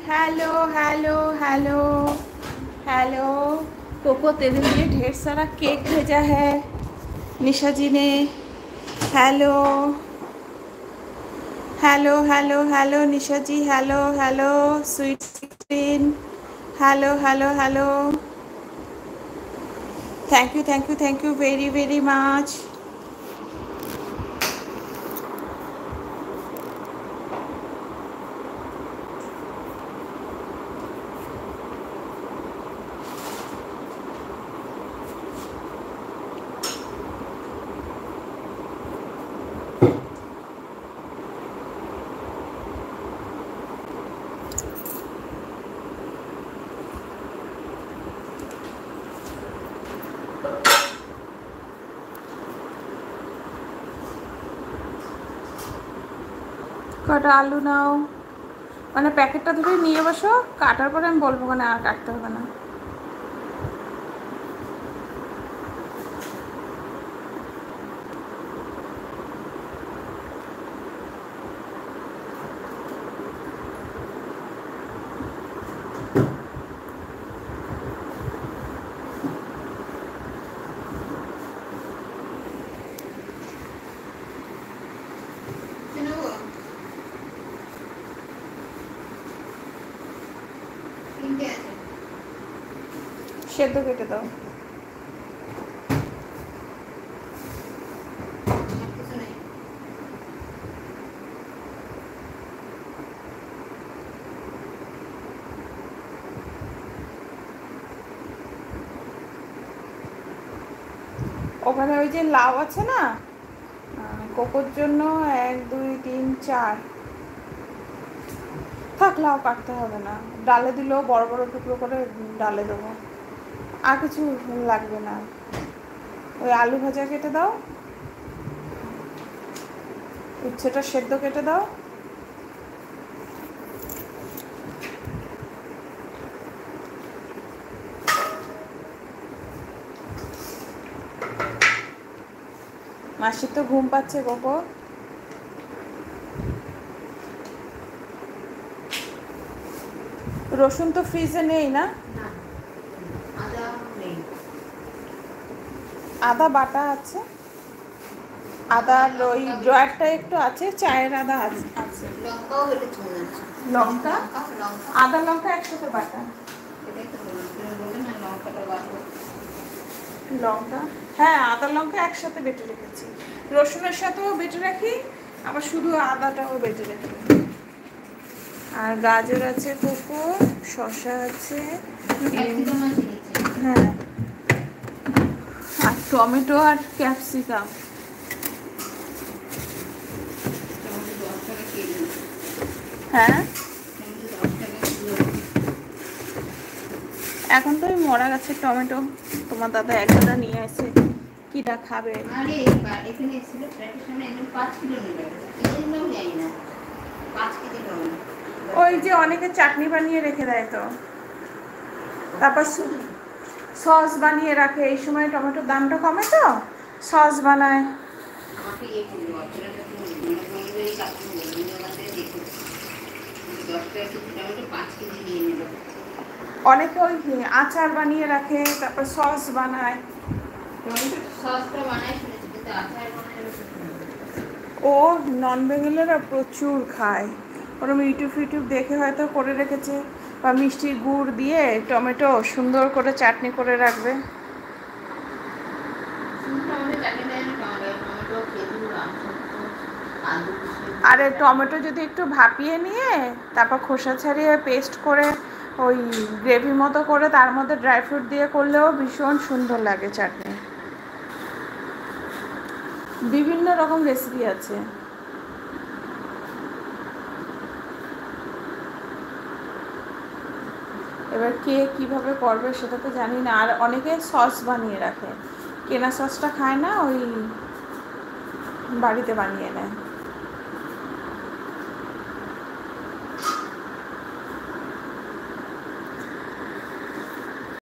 Hello hello hello hello. कोको तेरे लिए ढेर सारा केक भेजा है निशा जी ने। Hello hello hello hello Nisha ji, hello hello sweet 16, hello hello hello. Thank you very very much. কটা আলু নাও, মানে প্যাকেটটা ধরে নিয়ে বসো, কাটার পরে আমি বলবো, মানে আর কাটতে হবে না। সেদ্ধ কেটে দাও। ওখানে ওই যে লাউ আছে না, কোকোর জন্য 1 2 3 4 থাক, লাউ কাটতে হবে না, ডালে দিলেও বড় বড় টুকরো করে ডালে দেবো, আর কিছু লাগবে না। ওই আলু ভাজা কেটে দাও, উচ্ছেটা সেদ্ধ কেটে দাও। মাসির তো ঘুম পাচ্ছে কোকো। রসুন তো ফ্রিজে নেই না? আদা বাটা আছে, আদার ওই ড্রয়ারটা একটু আছে, চায়ের আদা আছে। লঙ্কা, আদা লঙ্কা একসাথে বাটা। লঙ্কা, হ্যাঁ আদা লঙ্কা একসাথে বেটে রেখেছি, রসুনের সাথেও বেটে রাখি, আবার শুধু আদাটাও বেটে রাখি। আর গাজর আছে কোকো, শসা আছে, হ্যাঁ, আর টমেটো আর ক্যাপসিকাম। হ্যাঁ এখন তো ওই মরা গাছের টমেটো তোমার দাদা একটা নিয়ে আসে, কিটা খাবে। ওই যে অনেকে চাটনি বানিয়ে রেখে দেয় তো, তারপর সস বানিয়ে রাখে, এই সময় টমেটোর দামটা কমে তো সস বানায়। অনেকে ওই আচার বানিয়ে রাখে, তারপর সস বানায়। ও নন বেঙ্গলেরা প্রচুর খায়, ওরকম ইউটিউব দেখে হয়তো করে রেখেছে, বা মিষ্টির গুড় দিয়ে টমেটো সুন্দর করে চাটনি করে রাখবে। আরে টমেটো যদি একটু ভাপিয়ে নিয়ে তারপর খোসা ছাড়িয়ে পেস্ট করে ওই গ্রেভি মতো করে তার মধ্যে ড্রাই ফ্রুট দিয়ে করলেও ভীষণ সুন্দর লাগে চাটনি। বিভিন্ন রকম রেসিপি আছে। এবার কে কিভাবে করবে সেটা তো জানি না। আর অনেকে সস বানিয়ে রাখে, কেনা সসটা খায় না, ওই বাড়িতে বানিয়ে নেয়।